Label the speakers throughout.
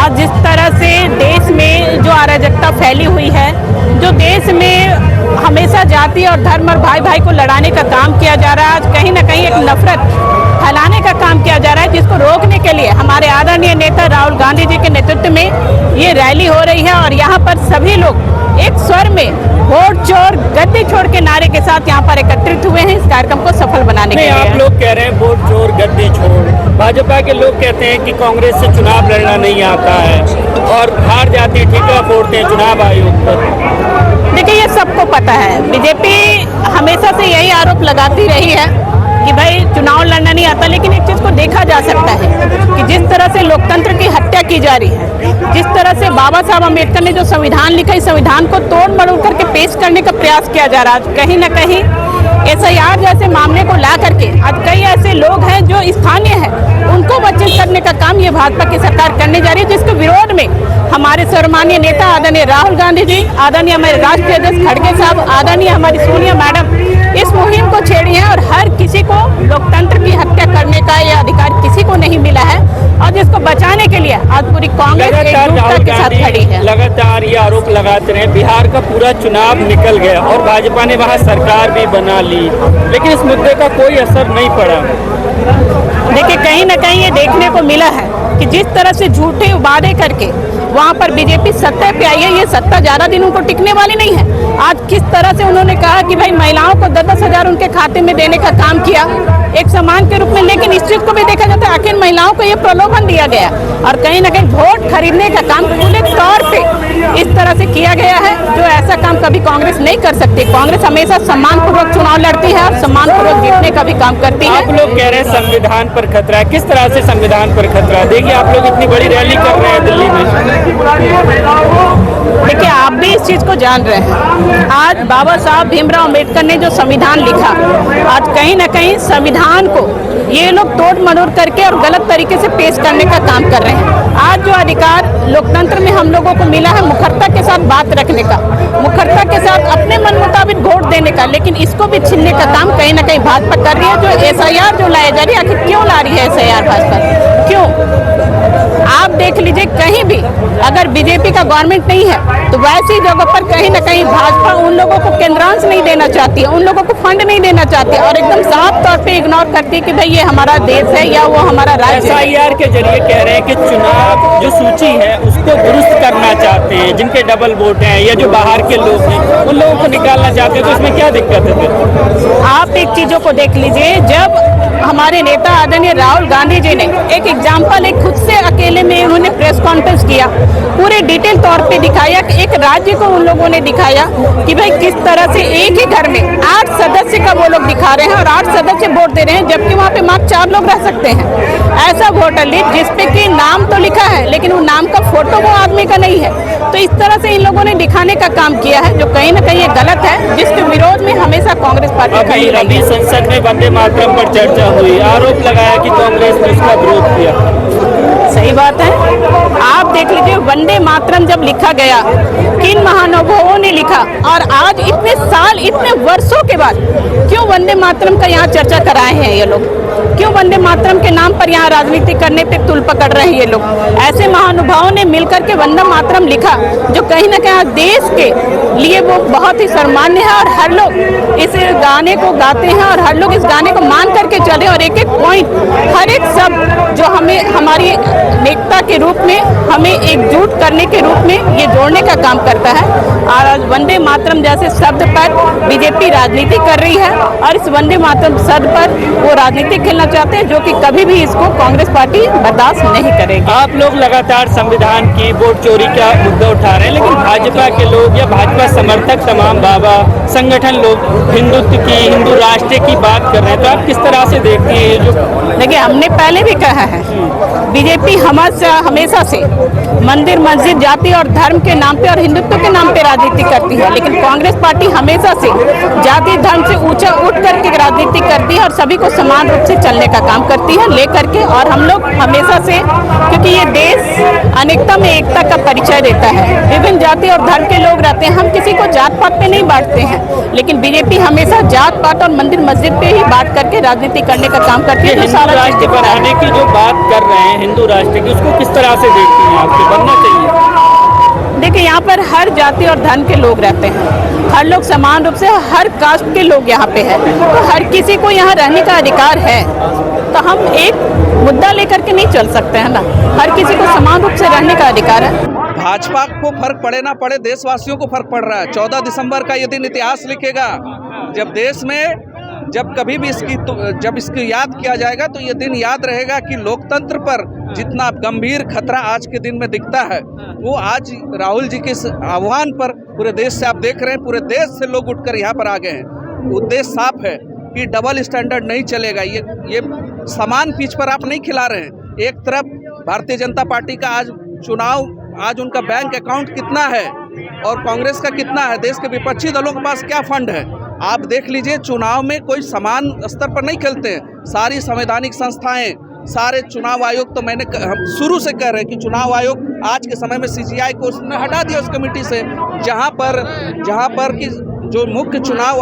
Speaker 1: आज जिस तरह से देश में जो अराजकता फैली हुई है, जो देश में हमेशा जाति और धर्म और भाई भाई को लड़ाने का काम किया जा रहा है, आज कहीं ना कहीं एक नफरत फैलाने का काम किया जा रहा है, जिसको रोकने के लिए हमारे आदरणीय नेता राहुल गांधी जी के नेतृत्व में ये रैली हो रही है। और यहाँ पर सभी लोग एक स्वर में वोट चोर गद्दी छोड़ के नारे के साथ यहाँ पर एकत्रित हुए हैं इस कार्यक्रम को सफल बनाने के लिए।
Speaker 2: आप लोग कह रहे हैं वोट चोर गद्दी छोड़, भाजपा के लोग कहते हैं कि कांग्रेस से चुनाव लड़ना नहीं आता है और हार जाती ठीका फोड़ते हैं चुनाव आयोग पर।
Speaker 1: देखिए, ये सबको पता है, बीजेपी हमेशा से यही आरोप लगाती रही है कि भाई चुनाव लड़ना नहीं आता। लेकिन एक चीज को देखा जा सकता है कि जिस तरह से लोकतंत्र की हत्या की जा रही है, जिस तरह से बाबा साहब अम्बेडकर ने जो संविधान लिखा, इस संविधान को तोड़ मरोड़ करके पेश करने का प्रयास किया जा रहा है। कहीं ना कहीं SIR जैसे मामले को ला करके आज कई ऐसे लोग हैं जो स्थानीय हैं, उनको वंचित करने का काम ये भाजपा की सरकार करने जा रही है, जिसके विरोध में हमारे सर्वमान्य नेता आदरणीय राहुल गांधी जी, आदरणीय हमारे राष्ट्रीय अध्यक्ष खड़गे साहब, आदरणीय हमारी सोनिया मैडम इस मुहिम को छेड़ी है। और हर किसी को लोकतंत्र की हत्या करने का यह अधिकार किसी को नहीं मिला है, और जिसको बचाने के लिए आज पूरी कांग्रेस एकजुटता के साथ खड़ी है।
Speaker 2: लगातार ये आरोप लगाते रहे, बिहार का पूरा चुनाव निकल गया और भाजपा ने वहाँ सरकार भी बना ली, लेकिन इस मुद्दे का कोई असर नहीं पड़ा।
Speaker 1: देखिए, कहीं ना कहीं ये देखने को मिला है कि जिस तरह से झूठे वादे करके वहाँ पर बीजेपी सत्ता पे आई है, ये सत्ता ज्यादा दिनों को टिकने वाली नहीं है। आज किस तरह से उन्होंने कहा कि भाई महिलाओं को 10-10 हजार उनके खाते में देने का काम किया एक सम्मान के रूप में, लेकिन इस चीज को भी देखा जाता है आखिर महिलाओं को ये प्रलोभन दिया गया और कहीं ना कहीं वोट खरीदने का काम खुले तौर पे इस तरह से किया गया है, जो ऐसा काम कभी कांग्रेस नहीं कर सकती। कांग्रेस हमेशा सम्मानपूर्वक चुनाव लड़ती है और सम्मानपूर्वक जीतने का भी काम करती है।
Speaker 2: आप लोग कह रहे हैं संविधान पर खतरा है, किस तरह से संविधान पर खतरा है? देखिए, आप लोग इतनी बड़ी रैली कर रहे हैं दिल्ली में।
Speaker 1: देखिए, आप भी इस चीज को जान रहे हैं, आज बाबा साहब भीमराव अम्बेडकर ने जो संविधान लिखा, आज कहीं ना कहीं संविधान को ये लोग तोड़ मरोड़ करके और गलत तरीके से पेश करने का काम कर रहे हैं। आज जो अधिकार लोकतंत्र में हम लोगों को मिला है मुखरता के साथ बात रखने का, मुखरता के साथ अपने मन मुताबिक वोट देने का, लेकिन इसको भी छीनने का काम कहीं ना कहीं भाजपा कर रही है। जो SIR जो लाया जा रही है, आखिर क्यों ला रही है SIR भाजपा, क्यों? आप देख लीजिए, कहीं भी अगर बीजेपी का गवर्नमेंट नहीं है तो वैसी जगह पर कहीं ना कहीं भाजपा उन लोगों को केंद्रांश नहीं देना चाहती है, उन लोगों को फंड नहीं देना चाहती है और एकदम साफ तौर पे इग्नोर करती है कि भाई ये हमारा देश है या वो हमारा राज्य है।
Speaker 2: SIR के जरिए कह रहे हैं कि चुनाव जो सूची है उसको दुरुस्त करना चाहते हैं, जिनके डबल वोट हैं या जो बाहर के लोग हैं उन लोगों को निकालना चाहते हैं, तो इसमें क्या दिक्कत है फिर?
Speaker 1: आप एक चीजों को देख लीजिए, जब हमारे नेता आदरणीय राहुल गांधी जी ने एक एग्जाम्पल एक खुद से अकेले में उन्होंने प्रेस कॉन्फ्रेंस किया, पूरे डिटेल तौर पे दिखाया कि एक राज्य को उन लोगों ने दिखाया कि भाई किस तरह से एक ही घर में 8 सदस्य का वो लोग दिखा रहे हैं और 8 सदस्य वोट दे रहे हैं, जबकि वहाँ पे मात्र 4 लोग रह सकते हैं। ऐसा वोटर लिस्ट जिसपे कि नाम तो लिखा है लेकिन वो नाम का फोटो वो आदमी का नहीं है। तो इस तरह से इन लोगों ने दिखाने का काम किया है, जो कहीं ना कहीं ये गलत है, जिसके विरोध में हमेशा कांग्रेस पार्टी खड़ी रही है।
Speaker 2: संसद में वंदे मातरम पर चर्चा हुई, आरोप लगाया कि कांग्रेस ने उसका विरोध किया।
Speaker 1: सही बात है, आप देख लीजिए, वंदे मातरम जब लिखा गया, किन महानुभावों ने लिखा, और आज इतने साल इतने वर्षों के बाद क्यों वंदे मातरम का यहाँ चर्चा कराए हैं ये लोग? क्यों वंदे मातरम के नाम पर यहाँ राजनीति करने पे तुल पकड़ रहे हैं ये लोग? ऐसे महानुभावों ने मिलकर के वंदे मातरम लिखा, जो कहीं ना कहीं देश के लिए वो बहुत ही सम्मान्य है और हर लोग इस गाने को गाते हैं और हर लोग इस गाने को मान करके चले और एक एक पॉइंट, हर एक शब्द जो हमें हमारी एकता के रूप में, हमें एकजुट करने के रूप में ये जोड़ने का काम करता है। और आज वंदे मातरम जैसे शब्द पर बीजेपी राजनीति कर रही है और इस वंदे मातरम शब्द पर वो राजनीति खेलना चाहते हैं, जो कि कभी भी इसको कांग्रेस पार्टी बर्दाश्त नहीं करेगी।
Speaker 2: आप लोग लगातार संविधान की वोट चोरी का मुद्दा उठा रहे हैं, लेकिन भाजपा के लोग या भाजपा समर्थक तमाम बाबा संगठन लोग हिंदुत्व की, हिंदू राष्ट्र की बात कर रहे हैं, तो आप किस तरह से देखती हैं? जो
Speaker 1: देखिए, हमने पहले भी कहा है, बीजेपी हमेशा से मंदिर मस्जिद जाति और धर्म के नाम पे और हिंदुत्व के नाम पे राजनीति करती है, लेकिन कांग्रेस पार्टी हमेशा से जाति धर्म से ऊंचा उठ करके राजनीति करती है और सभी को समान रूप से चलने का काम करती है लेकर के। और हम लोग हमेशा से, क्योंकि ये देश अनेकता में एकता का परिचय देता है, विभिन्न जाति और धर्म के लोग रहते हैं, हम किसी को जात पात पे नहीं बांटते हैं, लेकिन बीजेपी हमेशा जात पात और मंदिर मस्जिद पे ही बांट करके राजनीति करने का काम करती है।
Speaker 2: हिंदू राष्ट्र बनाने की जो बात कर रहे हैं, हिंदू राष्ट्र की, उसको किस तरह से देखती हैं आपके, बनना चाहिए?
Speaker 1: देखिए, यहाँ पर हर जाति और धर्म के लोग रहते हैं, हर लोग समान रूप से, हर कास्ट के लोग यहाँ पे हैं, तो हर किसी को यहाँ रहने का अधिकार है। तो हम एक मुद्दा लेकर के नहीं चल सकते हैं ना, हर किसी को समान रूप से रहने का अधिकार है।
Speaker 3: भाजपा को फर्क पड़े ना पड़े, देशवासियों को फर्क पड़ रहा है। 14 दिसंबर का ये दिन इतिहास लिखेगा, जब देश में जब कभी भी जब इसकी याद किया जाएगा तो ये दिन याद रहेगा कि लोकतंत्र पर जितना गंभीर खतरा आज के दिन में दिखता है, वो आज राहुल जी के आह्वान पर पूरे देश से आप देख रहे हैं, पूरे देश से लोग उठकर यहाँ पर आ गए हैं। उद्देश्य साफ है कि डबल स्टैंडर्ड नहीं चलेगा, ये समान पिच पर आप नहीं खिला रहे हैं। एक तरफ भारतीय जनता पार्टी का आज उनका बैंक अकाउंट कितना है और कांग्रेस का कितना है, देश के विपक्षी दलों के पास क्या फंड है, आप देख लीजिए। चुनाव में कोई समान स्तर पर नहीं खेलते हैं। सारी संवैधानिक संस्थाएं, सारे चुनाव आयोग, तो हम शुरू से कह रहे हैं कि चुनाव आयोग आज के समय में सीजीआई को उसने हटा दिया उस कमेटी से, जहां पर कि जो मुख्य चुनाव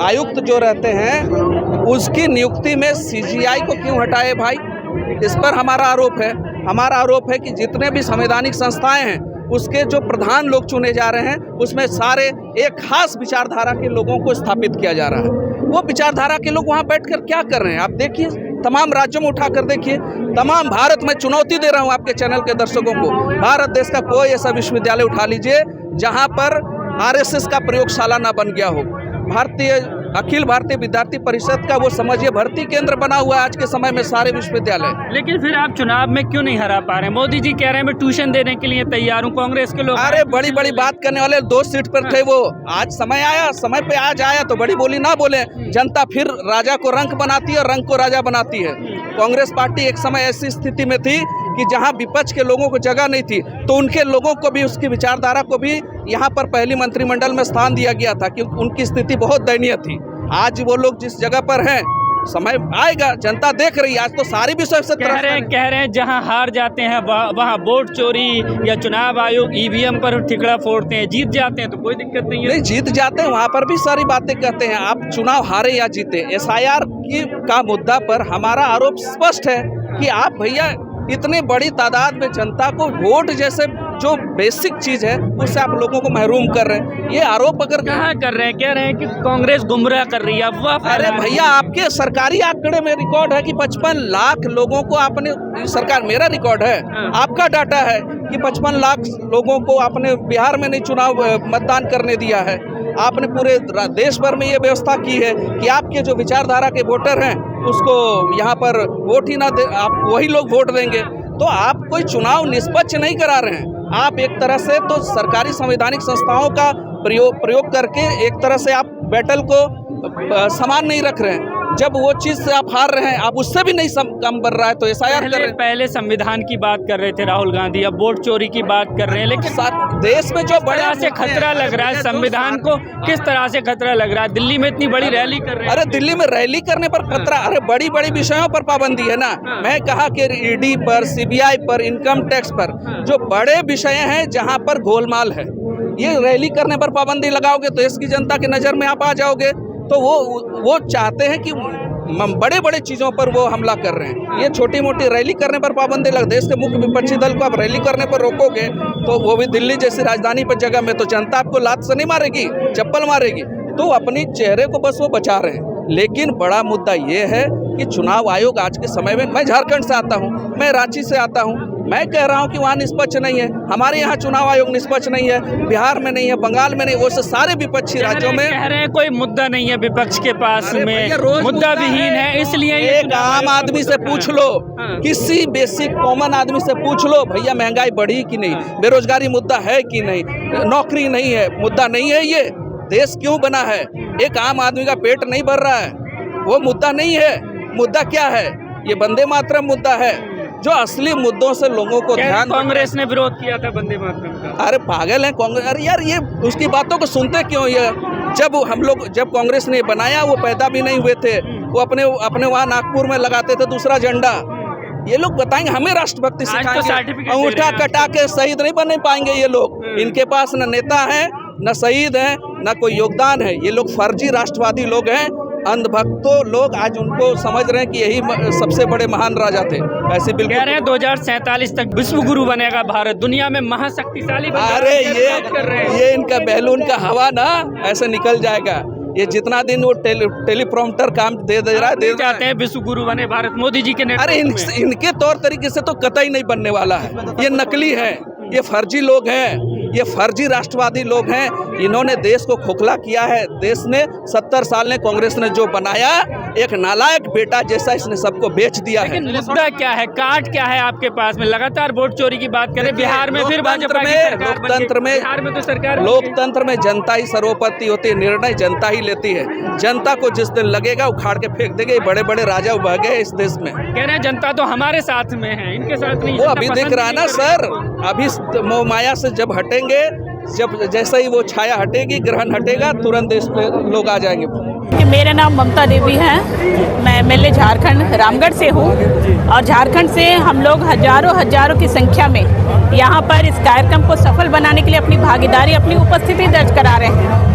Speaker 3: आयुक्त जो रहते हैं उसकी नियुक्ति में सीजीआई को क्यों हटाए भाई? इस पर हमारा आरोप है कि जितने भी संवैधानिक संस्थाएं हैं उसके जो प्रधान लोग चुने जा रहे हैं उसमें सारे एक खास विचारधारा के लोगों को स्थापित किया जा रहा है। वो विचारधारा के लोग वहाँ बैठकर क्या कर रहे हैं आप देखिए, तमाम राज्यों में उठाकर देखिए, तमाम भारत में चुनौती दे रहा हूँ आपके चैनल के दर्शकों को, भारत देश का कोई ऐसा विश्वविद्यालय उठा लीजिए जहाँ पर आरएसएस का प्रयोगशाला ना बन गया हो। अखिल भारतीय विद्यार्थी परिषद का वो समझिए भर्ती केंद्र बना हुआ है आज के समय में सारे विश्वविद्यालय।
Speaker 2: लेकिन फिर आप चुनाव में क्यों नहीं हरा पा रहे हैं? मोदी जी कह रहे हैं मैं ट्यूशन देने के लिए तैयार हूँ, कांग्रेस के लोग
Speaker 3: अरे बड़ी बड़ी बात करने वाले 2 सीट पर थे वो, आज समय पे आज आया तो बड़ी बोली ना बोले। जनता फिर राजा को रंक बनाती है और रंक को राजा बनाती है। कांग्रेस पार्टी एक समय ऐसी स्थिति में थी कि जहां विपक्ष के लोगों को जगह नहीं थी, तो उनके लोगों को भी, उसकी विचारधारा को भी यहां पर पहली मंत्रिमंडल में स्थान दिया गया था, क्योंकि उनकी स्थिति बहुत दयनीय थी। आज वो लोग जिस जगह पर हैं, समय आएगा, जनता देख रही है। आज तो सारी विषय से
Speaker 2: कह रहे हैं जहां हार जाते हैं वहां वोट चोरी या चुनाव आयोग ईवीएम पर ठिकरा फोड़ते हैं, जीत जाते हैं तो कोई दिक्कत नहीं है।
Speaker 3: नहीं, जीत जाते हैं वहां पर भी सारी बातें कहते हैं। आप चुनाव हारे या जीते, एसआईआर का मुद्दा पर हमारा आरोप स्पष्ट है कि आप भैया इतनी बड़ी तादाद में जनता को वोट जैसे जो बेसिक चीज है उससे आप लोगों को महरूम कर रहे हैं। ये आरोप अगर
Speaker 2: कहाँ कर रहे हैं, कह रहे हैं कि कांग्रेस गुमराह कर रही है।
Speaker 3: अरे भैया, आपके सरकारी आंकड़े में रिकॉर्ड है कि 55 लाख लोगों को आपने, सरकार, मेरा रिकॉर्ड है, आपका डाटा है कि 55 लाख लोगों को आपने बिहार में नहीं चुनाव मतदान करने दिया है। आपने पूरे देश भर में ये व्यवस्था की है कि आपके जो विचारधारा के वोटर हैं उसको यहाँ पर वोट ही ना दे, आप वही लोग वोट देंगे। तो आप कोई चुनाव निष्पक्ष नहीं करा रहे हैं। आप एक तरह से तो सरकारी संवैधानिक संस्थाओं का प्रयोग करके एक तरह से आप बैटल को समान नहीं रख रहे हैं। जब वो चीज से आप हार रहे हैं, आप उससे भी नहीं कम बन रहा है तो एसआईआर कर रहे हैं।
Speaker 2: पहले संविधान की बात कर रहे थे राहुल गांधी, अब वोट चोरी की बात कर रहे हैं। लेकिन
Speaker 3: देश में जो बड़ा
Speaker 2: से खतरा लग रहा है संविधान को, किस तरह से खतरा लग रहा है? दिल्ली में इतनी बड़ी रैली कर रहे हैं।
Speaker 3: अरे दिल्ली में रैली करने पर खतरा, अरे बड़ी बड़ी विषयों पर पाबंदी है ना। मैं कहा कि ईडी पर, सीबीआई पर, इनकम टैक्स पर, जो बड़े विषय हैं जहाँ पर गोलमाल है, ये रैली करने पर पाबंदी लगाओगे तो देश की जनता की नज़र में आप आ जाओगे। तो वो चाहते हैं कि बड़े बड़े चीज़ों पर वो हमला कर रहे हैं। ये छोटी मोटी रैली करने पर पाबंदी लग, देश के मुख्य विपक्षी दल को आप रैली करने पर रोकोगे तो वो भी दिल्ली जैसी राजधानी पर जगह में, तो जनता आपको लात से नहीं मारेगी, चप्पल मारेगी। तो अपनी चेहरे को बस वो बचा रहे हैं। लेकिन बड़ा मुद्दा ये है कि चुनाव आयोग आज के समय में, मैं झारखंड से आता हूँ, मैं रांची से आता हूँ, मैं कह रहा हूँ कि वहाँ निष्पक्ष नहीं है। हमारे यहाँ चुनाव आयोग निष्पक्ष नहीं है, बिहार में नहीं है, बंगाल में नहीं, वो सारे विपक्षी राज्यों में
Speaker 2: कह रहे हैं कोई मुद्दा नहीं है विपक्ष के पास में, मुद्दा विहीन है, इसलिए
Speaker 3: एक आम आदमी से पूछ लो, किसी बेसिक कॉमन आदमी से पूछ लो, भैया महंगाई बढ़ी कि नहीं, बेरोजगारी मुद्दा है कि नहीं, नौकरी नहीं है, मुद्दा नहीं है। ये देश क्यों बना है? एक आम आदमी का पेट नहीं भर रहा है, वो मुद्दा नहीं है। मुद्दा क्या है? ये वंदे मातरम मुद्दा है, जो असली मुद्दों से लोगों को ध्यान।
Speaker 2: कांग्रेस ने विरोध किया था वंदे मातरम का।
Speaker 3: अरे पागल है कांग्रेस, अरे यार ये उसकी बातों को सुनते क्यों? ये जब कांग्रेस ने बनाया वो पैदा भी नहीं हुए थे, वो अपने वहाँ नागपुर में लगाते थे दूसरा झंडा। ये लोग बताएंगे, हमें राष्ट्रभक्ति
Speaker 2: आज तो
Speaker 3: सिखाएंगे।
Speaker 2: सर्टिफिकेट दे
Speaker 3: अंगूठा
Speaker 2: रहे हैं।
Speaker 3: कटा के शहीद नहीं बन पाएंगे ये लोग। इनके पास न नेता है, न शहीद है, न कोई योगदान है। ये लोग फर्जी राष्ट्रवादी लोग हैं, अंधभक्तों लोग। आज उनको समझ रहे हैं कि यही सबसे बड़े महान राजा थे। ऐसे
Speaker 2: कह
Speaker 3: बिल्कुल
Speaker 2: रहे हैं 2047 तक विश्व गुरु बनेगा भारत, दुनिया में महाशक्तिशाली बनेगा।
Speaker 3: अरे
Speaker 2: कैसे बात कर रहे हैं?
Speaker 3: ये इनका बैलून का हवा ना ऐसे निकल जाएगा। ये जितना दिन वो टेलीप्रॉम्प्टर काम दे रहा है,
Speaker 2: चाहते हैं विश्व गुरु बने भारत, मोदी जी के
Speaker 3: अरे
Speaker 2: नेतृत्व में।
Speaker 3: इनके तौर तरीके से तो कतई नहीं बनने वाला है। ये नकली है, ये फर्जी लोग हैं, ये फर्जी राष्ट्रवादी लोग हैं। इन्होंने देश को खोखला किया है। देश ने 70 साल ने कांग्रेस ने जो बनाया, एक नालायक बेटा जैसा इसने सबको बेच दिया है।
Speaker 2: लेकिन मुद्दा क्या है, काट क्या है आपके पास में? लगातार वोट चोरी की बात करें, बिहार में फिर भाजपा की सरकार बन गई।
Speaker 3: लोकतंत्र में
Speaker 2: बिहार में तो सरकार बन गई।
Speaker 3: लोकतंत्र में जनता ही सर्वोपरि होती है, निर्णय जनता ही लेती है। जनता को जिस दिन लगेगा उखाड़ के फेंक देंगे। बड़े बड़े राजा उभर गए इस देश में।
Speaker 2: कह रहे हैं जनता तो हमारे साथ में है, इनके साथ नहीं।
Speaker 3: वो
Speaker 2: जनता
Speaker 3: अभी
Speaker 2: पसंद
Speaker 3: दिख रहा है ना
Speaker 2: नहीं कर रही
Speaker 3: सर। अभी मोह माया से जब हटेंगे, जब जैसे ही वो छाया हटेगी, ग्रहण हटेगा, तुरंत देश पे लोग आ जाएंगे।
Speaker 1: मेरा नाम ममता देवी है। मैं एमएलए झारखंड रामगढ़ से हूँ और झारखंड से हम लोग हजारों की संख्या में यहाँ पर इस कार्यक्रम को सफल बनाने के लिए अपनी भागीदारी, अपनी उपस्थिति दर्ज करा रहे हैं।